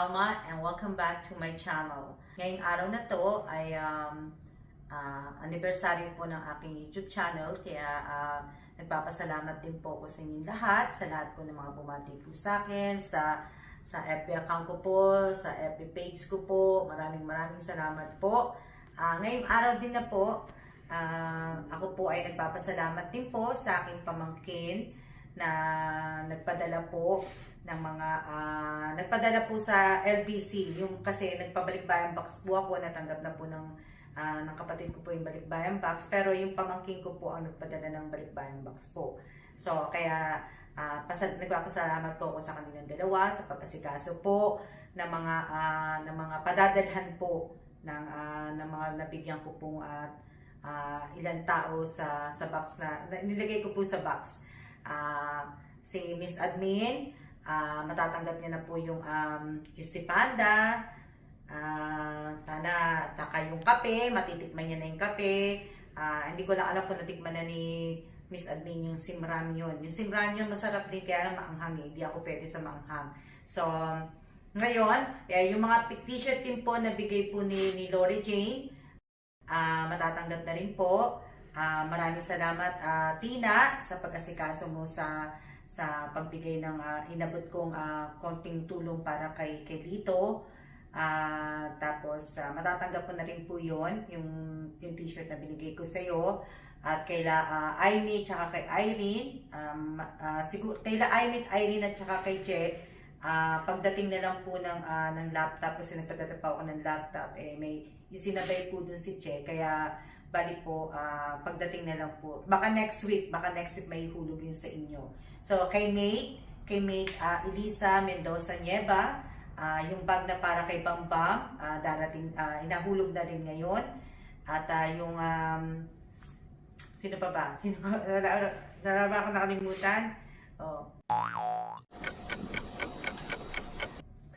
Alma and welcome back to my channel. Ngayong araw na to ay anniversary po ng aking YouTube channel kaya nagpapasalamat din po ko sa inyong lahat, sa lahat po ng mga bumati po sa akin, sa FB account ko po, sa FB page ko po. Maraming salamat po. Ngayong araw din na po, ako po ay nagpapasalamat din po sa aking pamangkin na nagpadala po ng mga nagpadala po sa LBC, yung kasi nagpabalik-bayang box po ako, natanggap na po ng kapatid ko po yung balikbayang box, pero yung pamangkin ko po ang nagpadala ng balikbayang box po. So kaya nagpapasalamat po ako sa kanilang dalawa sa pag-asikaso po ng mga padadalhan po ng mga nabigyan ko pong ilang tao sa box na nilagay ko po sa box. Si Miss Admin, matatanggap niya na po yung si Panda, sana saka yung kape, matitikman niya na yung kape. Hindi ko lang alam kung natikman na ni Miss Admin yung simramyon. Yung simramyon masarap din kaya lang maanghang, hindi ako pwede sa maanghang. So ngayon, yung mga t-shirt din po na bigay po ni Lori Jane, matatanggap na rin po. Maraming salamat Tina sa pag-asikaso mo sa pagbigay ng inabot kong konting tulong para kay Lito. Tapos matatanggap ko na rin po yon yung t-shirt na binigay ko sa iyo. At kaila Aimee tsaka kay Irene, siguro kaila Aimee, Irene at tsaka kay Je, pagdating na lang po ng laptop, kasi nagpadala pa ako ng laptop, may isinabay po dun si Je, kaya bali po pagdating na lang po, baka next week may ihulog yun sa inyo. So kay May Elisa Mendoza Nieva, yung bag na para kay Bambam, darating, inahulog na rin ngayon. At yung sino pa ba? Naraba ako nakalimutan.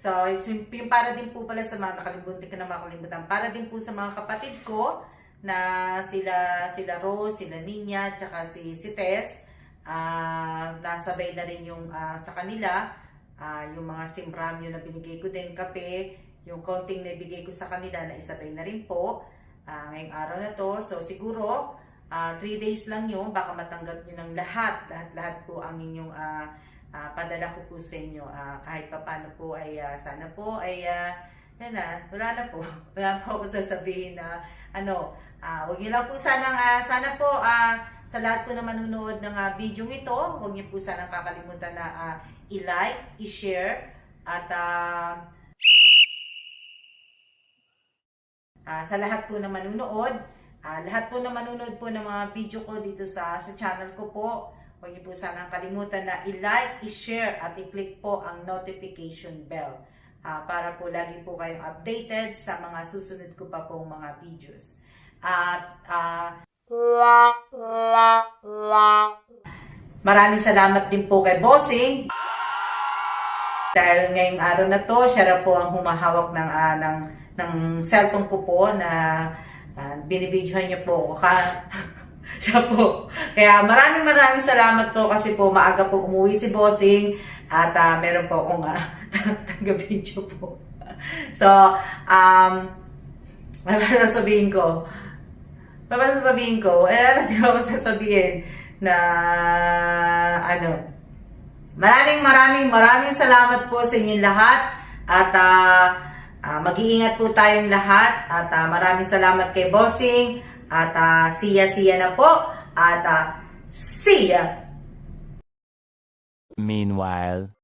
So, yung para din po pala sa mga nakalimutan, para din po sa mga kapatid ko na sila Rose, sila Ninya, tsaka si Tess. Nasabay na rin yung sa kanila, yung mga simramyo na binigay ko din, kape, yung konting na ibigay ko sa kanila na isabay na rin po ngayong araw na to. So siguro 3 days lang yun, baka matanggap nyo ng lahat po ang inyong padala ko po sa inyo. Kahit pa paano po ay sana po ay wala po ako sasabihin na huwag niyo lang po sana po sa lahat po na manonood ng video ito, huwag niyo po sana kakalimutan na i-like, i-share, at sa lahat po na manonood, lahat po na manonood po ng mga video ko dito sa channel ko po, huwag niyo po sana kalimutan na i-like, i-share, at i-click po ang notification bell para po lagi po kayong updated sa mga susunod ko pa pong mga videos. Maraming salamat din po kay Bossing. Dahil ngayong araw na to, siya na po ang humahawak ng cellphone ko po na binibidyohan niya po ako. Siya po. Kaya maraming salamat po kasi po maaga po umuwi si Bossing at meron po akong taga-video po. So, ano sasabihin ko? Ano siguro sasabihin na maraming salamat po sa inyong lahat at mag-iingat po tayong lahat at maraming salamat kay Bossing at siya na po at see ya. Meanwhile.